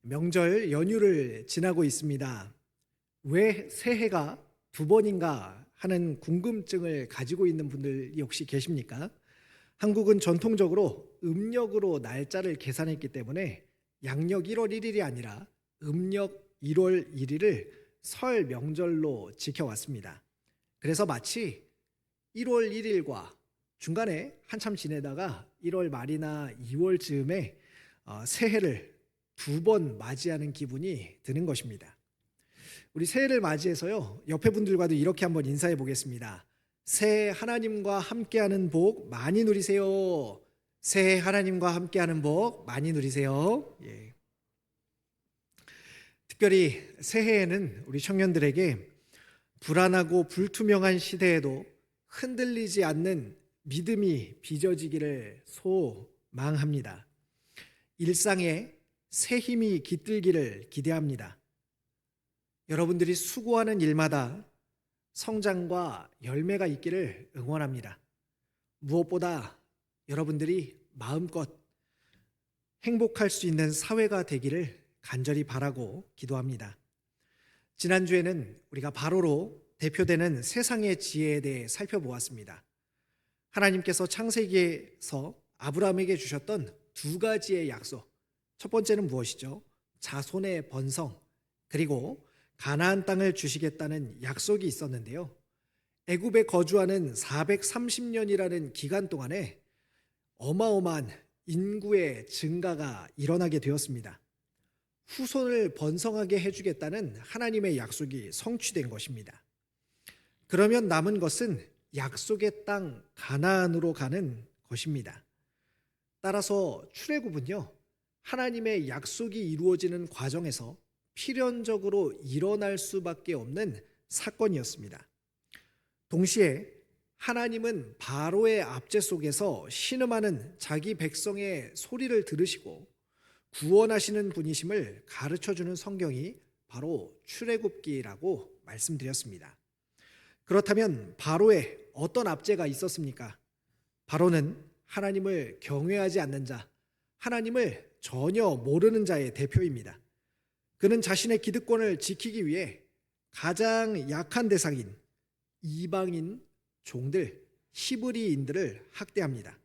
명절 연휴를 지나고 있습니다. 왜 새해가 두 번인가 하는 궁금증을 가지고 있는 분들이 혹시 계십니까? 한국은 전통적으로 음력으로 날짜를 계산했기 때문에 양력 1월 1일이 아니라 음력 1월 1일을 설 명절로 지켜왔습니다. 그래서 마치 1월 1일과 중간에 한참 지내다가 1월 말이나 2월 즈음에 새해를 두 번 맞이하는 기분이 드는 것입니다. 우리 새해를 맞이해서요, 옆에 분들과도 이렇게 한번 인사해 보겠습니다. 새해 하나님과 함께하는 복 많이 누리세요. 새해 하나님과 함께하는 복 많이 누리세요. 예. 특별히 새해에는 우리 청년들에게 불안하고 불투명한 시대에도 흔들리지 않는 믿음이 빚어지기를 소망합니다. 일상에 새 힘이 깃들기를 기대합니다. 여러분들이 수고하는 일마다 성장과 열매가 있기를 응원합니다. 무엇보다 여러분들이 마음껏 행복할 수 있는 사회가 되기를 간절히 바라고 기도합니다. 지난주에는 우리가 바로로 대표되는 세상의 지혜에 대해 살펴보았습니다. 하나님께서 창세기에서 아브라함에게 주셨던 두 가지의 약속. 첫 번째는 무엇이죠? 자손의 번성, 그리고 가나안 땅을 주시겠다는 약속이 있었는데요. 애굽에 거주하는 430년이라는 기간 동안에 어마어마한 인구의 증가가 일어나게 되었습니다. 후손을 번성하게 해주겠다는 하나님의 약속이 성취된 것입니다. 그러면 남은 것은 약속의 땅 가나안으로 가는 것입니다. 따라서 출애굽은요, 하나님의 약속이 이루어지는 과정에서 필연적으로 일어날 수밖에 없는 사건이었습니다. 동시에 하나님은 바로의 압제 속에서 신음하는 자기 백성의 소리를 들으시고 구원하시는 분이심을 가르쳐주는 성경이 바로 출애굽기라고 말씀드렸습니다. 그렇다면 바로에 어떤 압제가 있었습니까? 바로는 하나님을 경외하지 않는 자, 하나님을 전혀 모르는 자의 대표입니다. 그는 자신의 기득권을 지키기 위해 가장 약한 대상인 이방인 종들, 히브리인들을 학대합니다.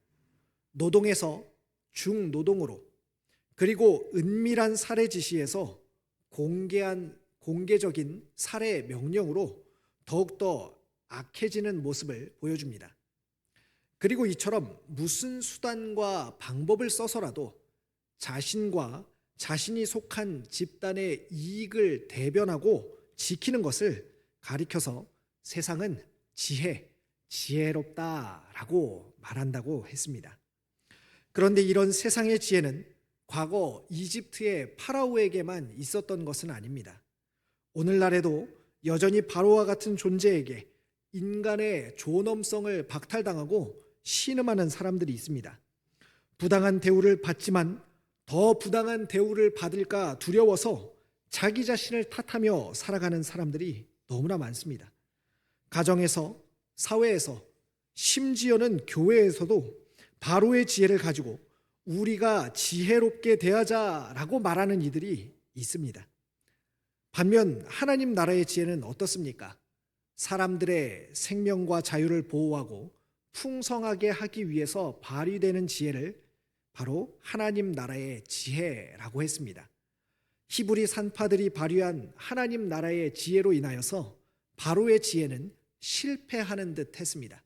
노동에서 중노동으로, 그리고 은밀한 살해 지시에서 공개적인 살해 명령으로 더욱더 악해지는 모습을 보여줍니다. 그리고 이처럼 무슨 수단과 방법을 써서라도 자신과 자신이 속한 집단의 이익을 대변하고 지키는 것을 가리켜서 세상은 지혜롭다라고 말한다고 했습니다. 그런데 이런 세상의 지혜는 과거 이집트의 파라오에게만 있었던 것은 아닙니다. 오늘날에도 여전히 바로와 같은 존재에게 인간의 존엄성을 박탈당하고 신음하는 사람들이 있습니다. 부당한 대우를 받지만 더 부당한 대우를 받을까 두려워서 자기 자신을 탓하며 살아가는 사람들이 너무나 많습니다. 가정에서, 사회에서, 심지어는 교회에서도 바로의 지혜를 가지고 우리가 지혜롭게 대하자라고 말하는 이들이 있습니다. 반면 하나님 나라의 지혜는 어떻습니까? 사람들의 생명과 자유를 보호하고 풍성하게 하기 위해서 발휘되는 지혜를 바로 하나님 나라의 지혜라고 했습니다. 히브리 산파들이 발휘한 하나님 나라의 지혜로 인하여서 바로의 지혜는 실패하는 듯 했습니다.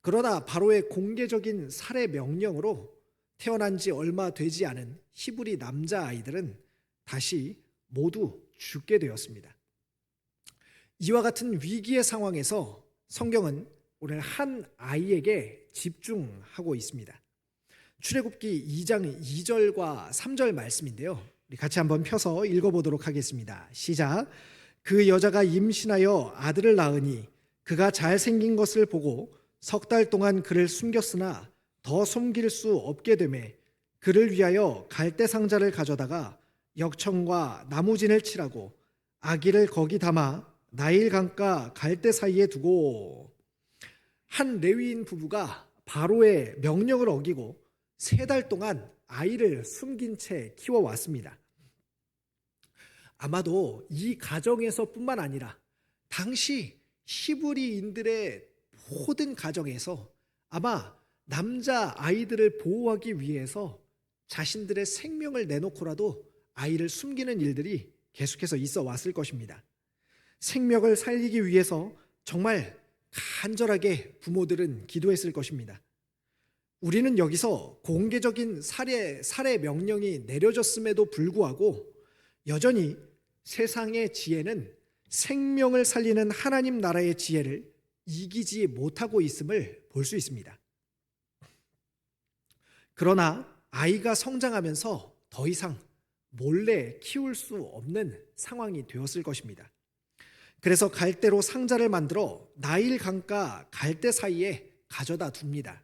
그러나 바로의 공개적인 살해 명령으로 태어난 지 얼마 되지 않은 히브리 남자아이들은 다시 모두 죽게 되었습니다. 이와 같은 위기의 상황에서 성경은 오늘 한 아이에게 집중하고 있습니다. 출애굽기 2장 2절과 3절 말씀인데요. 우리 같이 한번 펴서 읽어보도록 하겠습니다. 시작. 그 여자가 임신하여 아들을 낳으니 그가 잘생긴 것을 보고 석 달 동안 그를 숨겼으나 더 숨길 수 없게 되매 그를 위하여 갈대 상자를 가져다가 역청과 나무진을 칠하고 아기를 거기 담아 나일 강가 갈대 사이에 두고. 한 레위인 부부가 바로의 명령을 어기고 3달 동안 아이를 숨긴 채 키워왔습니다. 아마도 이 가정에서뿐만 아니라 당시 히브리인들의 모든 가정에서 아마 남자 아이들을 보호하기 위해서 자신들의 생명을 내놓고라도 아이를 숨기는 일들이 계속해서 있어 왔을 것입니다. 생명을 살리기 위해서 정말 간절하게 부모들은 기도했을 것입니다. 우리는 여기서 공개적인 살해 명령이 내려졌음에도 불구하고 여전히 세상의 지혜는 생명을 살리는 하나님 나라의 지혜를 이기지 못하고 있음을 볼 수 있습니다. 그러나 아이가 성장하면서 더 이상 몰래 키울 수 없는 상황이 되었을 것입니다. 그래서 갈대로 상자를 만들어 나일 강가 갈대 사이에 가져다 둡니다.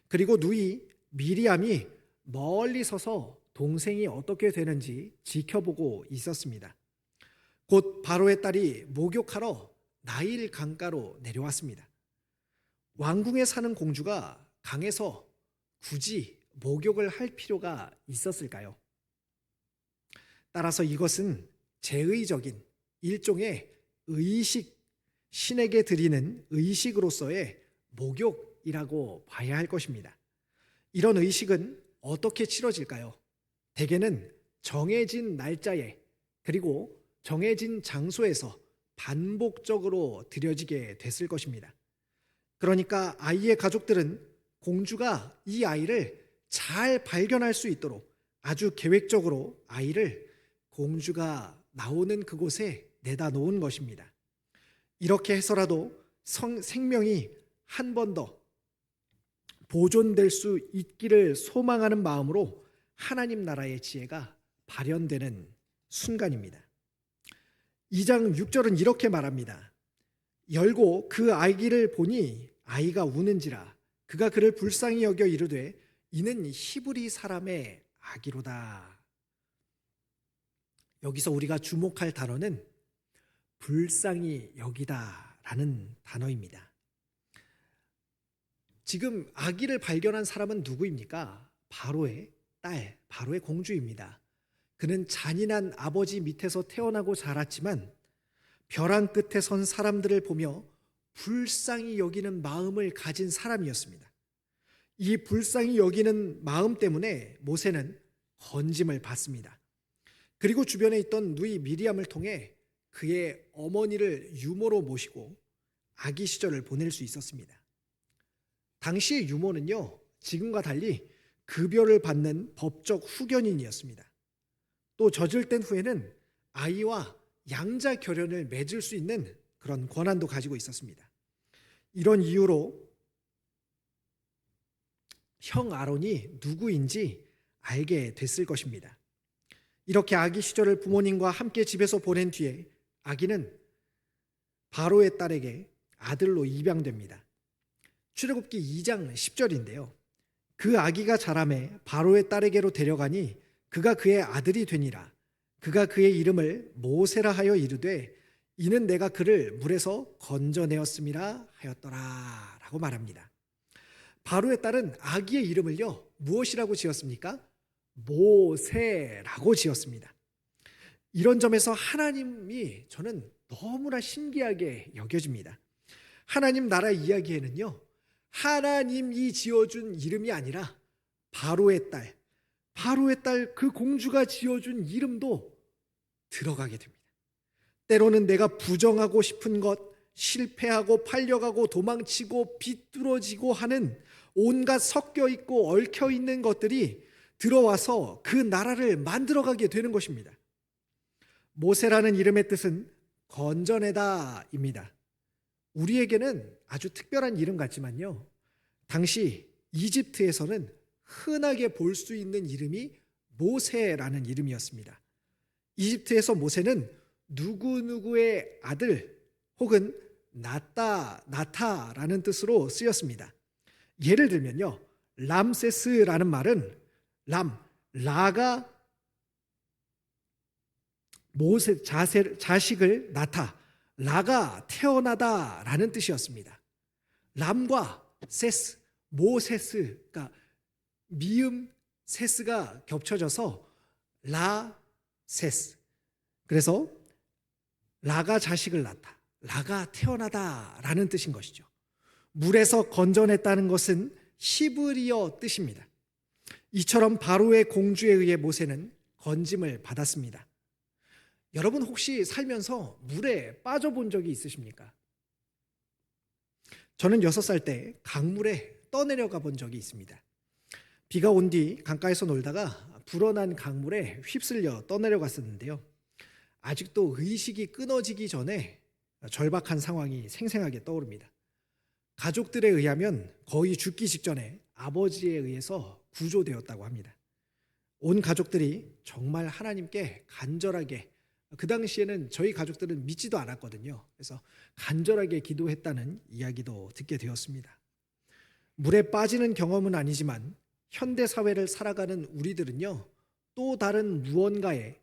그리고 누이 미리암이 멀리 서서 동생이 어떻게 되는지 지켜보고 있었습니다. 곧 바로의 딸이 목욕하러 나일 강가로 내려왔습니다. 왕궁에 사는 공주가 강에서 굳이 목욕을 할 필요가 있었을까요? 따라서 이것은 제의적인 일종의 의식, 신에게 드리는 의식으로서의 목욕이라고 봐야 할 것입니다. 이런 의식은 어떻게 치러질까요? 대개는 정해진 날짜에 그리고 정해진 장소에서 반복적으로 드려지게 됐을 것입니다. 그러니까 아이의 가족들은 공주가 이 아이를 잘 발견할 수 있도록 아주 계획적으로 아이를 공주가 나오는 그곳에 내다 놓은 것입니다. 이렇게 해서라도 생명이 한 번 더 보존될 수 있기를 소망하는 마음으로 하나님 나라의 지혜가 발현되는 순간입니다. 2장 6절은 이렇게 말합니다. 열고 그 아기를 보니 아이가 우는지라 그가 그를 불쌍히 여겨 이르되 이는 히브리 사람의 아기로다. 여기서 우리가 주목할 단어는 불쌍히 여기다라는 단어입니다. 지금 아기를 발견한 사람은 누구입니까? 바로의 딸, 바로의 공주입니다. 그는 잔인한 아버지 밑에서 태어나고 자랐지만 벼랑 끝에 선 사람들을 보며 불쌍히 여기는 마음을 가진 사람이었습니다. 이 불쌍히 여기는 마음 때문에 모세는 건짐을 받습니다. 그리고 주변에 있던 누이 미리암을 통해 그의 어머니를 유모로 모시고 아기 시절을 보낼 수 있었습니다. 당시의 유모는요, 지금과 달리 급여를 받는 법적 후견인이었습니다. 또 젖을 땐 후에는 아이와 양자 결연을 맺을 수 있는 그런 권한도 가지고 있었습니다. 이런 이유로 형 아론이 누구인지 알게 됐을 것입니다. 이렇게 아기 시절을 부모님과 함께 집에서 보낸 뒤에 아기는 바로의 딸에게 아들로 입양됩니다. 출애굽기 2장 10절인데요. 그 아기가 자라매 바로의 딸에게로 데려가니 그가 그의 아들이 되니라. 그가 그의 이름을 모세라 하여 이르되 이는 내가 그를 물에서 건져내었음이라 하였더라 라고 말합니다. 바로의 딸은 아기의 이름을요 무엇이라고 지었습니까? 모세라고 지었습니다. 이런 점에서 하나님이 저는 너무나 신기하게 여겨집니다. 하나님 나라 이야기에는요 하나님이 지어준 이름이 아니라 바로의 딸 그 공주가 지어준 이름도 들어가게 됩니다. 때로는 내가 부정하고 싶은 것, 실패하고 팔려가고 도망치고 비뚤어지고 하는 온갖 섞여 있고 얽혀 있는 것들이 들어와서 그 나라를 만들어가게 되는 것입니다. 모세라는 이름의 뜻은 건져내다입니다. 우리에게는 아주 특별한 이름 같지만요, 당시 이집트에서는 흔하게 볼 수 있는 이름이 모세라는 이름이었습니다. 이집트에서 모세는 누구누구의 아들 혹은 나타라는 뜻으로 쓰였습니다. 예를 들면요, 람세스라는 말은 라가 모세 자식을 라가 태어나다라는 뜻이었습니다. 람과 세스, 모세스, 그러니까 미음 세스가 겹쳐져서 라세스, 그래서 라가 자식을 낳다, 라가 태어나다라는 뜻인 것이죠. 물에서 건져냈다는 것은 히브리어 뜻입니다. 이처럼 바로의 공주에 의해 모세는 건짐을 받았습니다. 여러분 혹시 살면서 물에 빠져본 적이 있으십니까? 저는 6살 때 강물에 떠내려가 본 적이 있습니다. 비가 온 뒤 강가에서 놀다가 불어난 강물에 휩쓸려 떠내려갔었는데요. 아직도 의식이 끊어지기 전에 절박한 상황이 생생하게 떠오릅니다. 가족들에 의하면 거의 죽기 직전에 아버지에 의해서 구조되었다고 합니다. 온 가족들이 정말 하나님께 간절하게, 그 당시에는 저희 가족들은 믿지도 않았거든요. 그래서 간절하게 기도했다는 이야기도 듣게 되었습니다. 물에 빠지는 경험은 아니지만 현대 사회를 살아가는 우리들은요, 또 다른 무언가에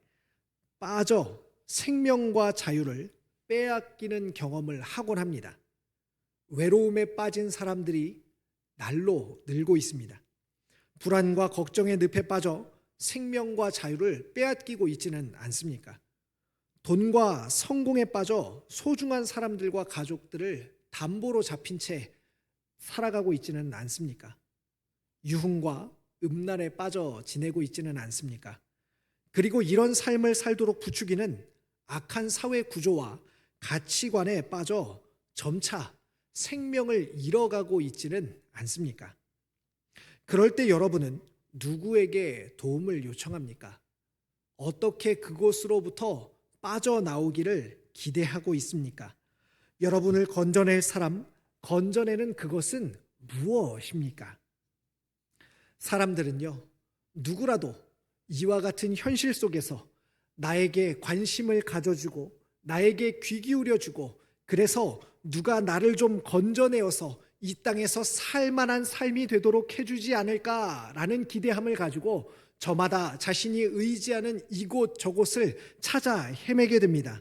빠져 생명과 자유를 빼앗기는 경험을 하곤 합니다. 외로움에 빠진 사람들이 날로 늘고 있습니다. 불안과 걱정의 늪에 빠져 생명과 자유를 빼앗기고 있지는 않습니까? 돈과 성공에 빠져 소중한 사람들과 가족들을 담보로 잡힌 채 살아가고 있지는 않습니까? 유흥과 음란에 빠져 지내고 있지는 않습니까? 그리고 이런 삶을 살도록 부추기는 악한 사회 구조와 가치관에 빠져 점차 생명을 잃어가고 있지는 않습니까? 그럴 때 여러분은 누구에게 도움을 요청합니까? 어떻게 그곳으로부터 빠져나오기를 기대하고 있습니까? 여러분을 건져낼 사람, 건져내는 그것은 무엇입니까? 사람들은요, 누구라도 이와 같은 현실 속에서 나에게 관심을 가져주고 나에게 귀 기울여주고, 그래서 누가 나를 좀 건져내어서 이 땅에서 살만한 삶이 되도록 해주지 않을까라는 기대함을 가지고 저마다 자신이 의지하는 이곳 저곳을 찾아 헤매게 됩니다.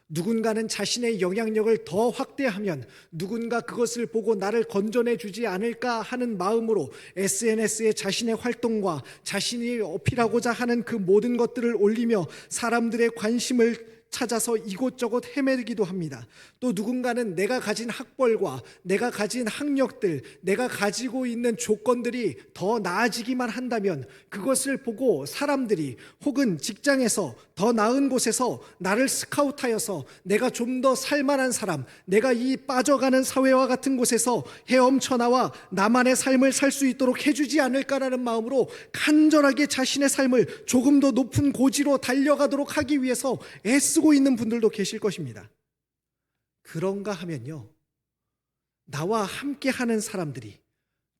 누군가는 자신의 영향력을 더 확대하면 누군가 그것을 보고 나를 건져내 주지 않을까 하는 마음으로 SNS에 자신의 활동과 자신이 어필하고자 하는 그 모든 것들을 올리며 사람들의 관심을 찾아서 이곳저곳 헤매기도 합니다. 또 누군가는 내가 가진 학벌과 내가 가진 학력들, 내가 가지고 있는 조건들이 더 나아지기만 한다면 그것을 보고 사람들이 혹은 직장에서 더 나은 곳에서 나를 스카우트하여서 내가 좀 더 살만한 사람, 내가 이 빠져가는 사회와 같은 곳에서 헤엄쳐 나와 나만의 삶을 살 수 있도록 해주지 않을까라는 마음으로 간절하게 자신의 삶을 조금 더 높은 고지로 달려가도록 하기 위해서 애쓰고 있는 분들도 계실 것입니다. 그런가 하면요, 나와 함께 하는 사람들이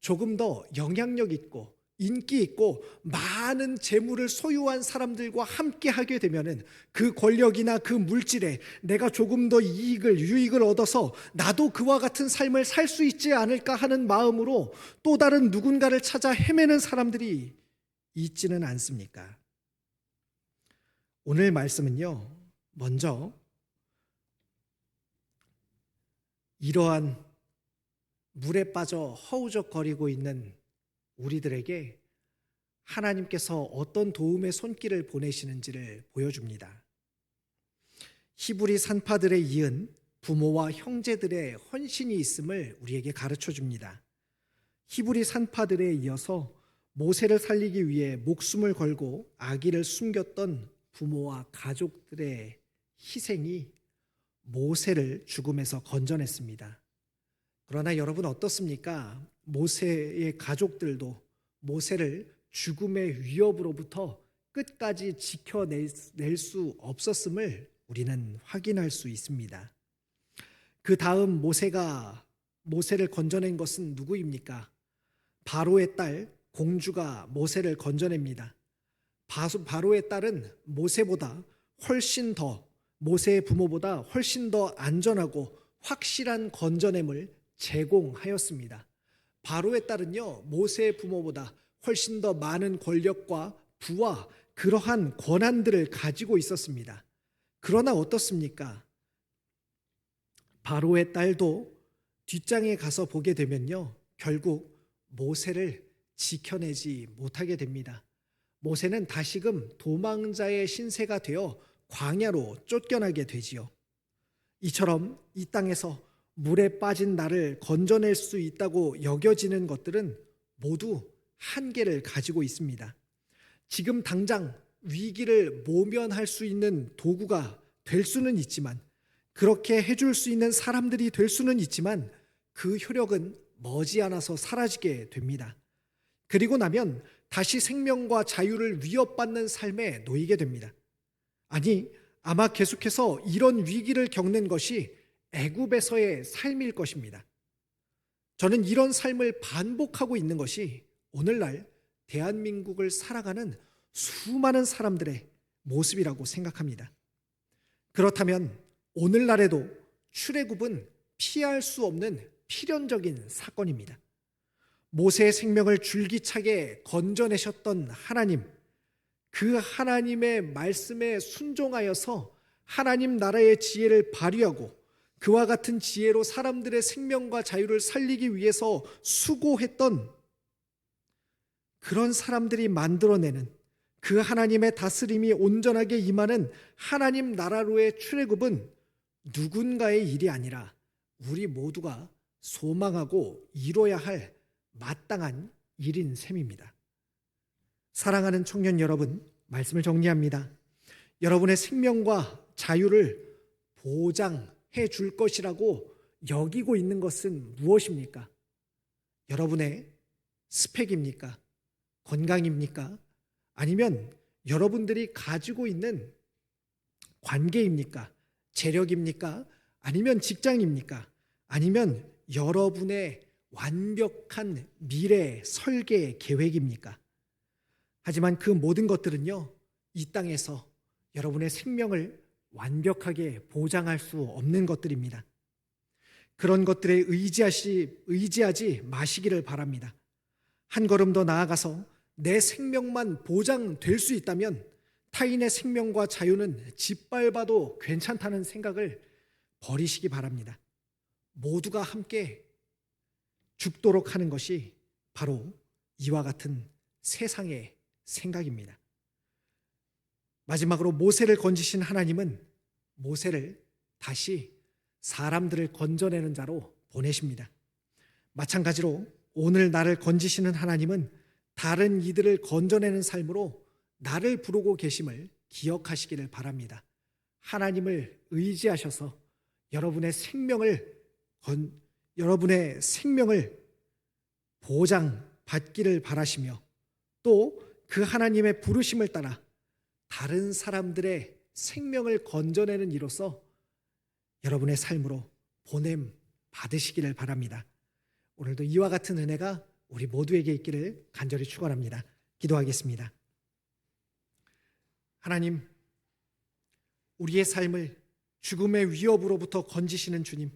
조금 더 영향력 있고 인기 있고 많은 재물을 소유한 사람들과 함께 하게 되면은 그 권력이나 그 물질에 내가 조금 더 유익을 얻어서 나도 그와 같은 삶을 살 수 있지 않을까 하는 마음으로 또 다른 누군가를 찾아 헤매는 사람들이 있지는 않습니까? 오늘 말씀은요, 먼저 이러한 물에 빠져 허우적거리고 있는 우리들에게 하나님께서 어떤 도움의 손길을 보내시는지를 보여줍니다. 히브리 산파들에 이은 부모와 형제들의 헌신이 있음을 우리에게 가르쳐 줍니다. 히브리 산파들에 이어서 모세를 살리기 위해 목숨을 걸고 아기를 숨겼던 부모와 가족들의 희생이 모세를 죽음에서 건져냈습니다. 그러나 여러분 어떻습니까? 모세의 가족들도 모세를 죽음의 위협으로부터 끝까지 지켜낼 수 없었음을 우리는 확인할 수 있습니다. 그 다음 모세를 건져낸 것은 누구입니까? 바로의 딸 공주가 모세를 건져냅니다. 바로의 딸은 모세의 부모보다 훨씬 더 안전하고 확실한 건져냄을 제공하였습니다. 바로의 딸은요, 모세의 부모보다 훨씬 더 많은 권력과 부와 그러한 권한들을 가지고 있었습니다. 그러나 어떻습니까? 바로의 딸도 뒷장에 가서 보게 되면요, 결국 모세를 지켜내지 못하게 됩니다. 모세는 다시금 도망자의 신세가 되어 광야로 쫓겨나게 되지요. 이처럼 이 땅에서 물에 빠진 나를 건져낼 수 있다고 여겨지는 것들은 모두 한계를 가지고 있습니다. 지금 당장 위기를 모면할 수 있는 도구가 될 수는 있지만, 그렇게 해줄 수 있는 사람들이 될 수는 있지만 그 효력은 머지않아서 사라지게 됩니다. 그리고 나면 다시 생명과 자유를 위협받는 삶에 놓이게 됩니다. 아니, 아마 계속해서 이런 위기를 겪는 것이 애굽에서의 삶일 것입니다. 저는 이런 삶을 반복하고 있는 것이 오늘날 대한민국을 살아가는 수많은 사람들의 모습이라고 생각합니다. 그렇다면 오늘날에도 출애굽은 피할 수 없는 필연적인 사건입니다. 모세의 생명을 줄기차게 건져내셨던 하나님, 그 하나님의 말씀에 순종하여서 하나님 나라의 지혜를 발휘하고 그와 같은 지혜로 사람들의 생명과 자유를 살리기 위해서 수고했던 그런 사람들이 만들어내는 그 하나님의 다스림이 온전하게 임하는 하나님 나라로의 출애굽은 누군가의 일이 아니라 우리 모두가 소망하고 이뤄야 할 마땅한 일인 셈입니다. 사랑하는 청년 여러분, 말씀을 정리합니다. 여러분의 생명과 자유를 보장해 줄 것이라고 여기고 있는 것은 무엇입니까? 여러분의 스펙입니까? 건강입니까? 아니면 여러분들이 가지고 있는 관계입니까? 재력입니까? 아니면 직장입니까? 아니면 여러분의 완벽한 미래 설계 계획입니까? 하지만 그 모든 것들은요, 이 땅에서 여러분의 생명을 완벽하게 보장할 수 없는 것들입니다. 그런 것들에 의지하지 마시기를 바랍니다. 한 걸음 더 나아가서 내 생명만 보장될 수 있다면 타인의 생명과 자유는 짓밟아도 괜찮다는 생각을 버리시기 바랍니다. 모두가 함께 죽도록 하는 것이 바로 이와 같은 세상의 생각입니다. 마지막으로 모세를 건지신 하나님은 모세를 다시 사람들을 건져내는 자로 보내십니다. 마찬가지로 오늘 나를 건지시는 하나님은 다른 이들을 건져내는 삶으로 나를 부르고 계심을 기억하시기를 바랍니다. 하나님을 의지하셔서 여러분의 생명을 보장받기를 바라시며 또 그 하나님의 부르심을 따라 다른 사람들의 생명을 건져내는 이로써 여러분의 삶으로 보냄 받으시기를 바랍니다. 오늘도 이와 같은 은혜가 우리 모두에게 있기를 간절히 축원합니다. 기도하겠습니다. 하나님, 우리의 삶을 죽음의 위협으로부터 건지시는 주님,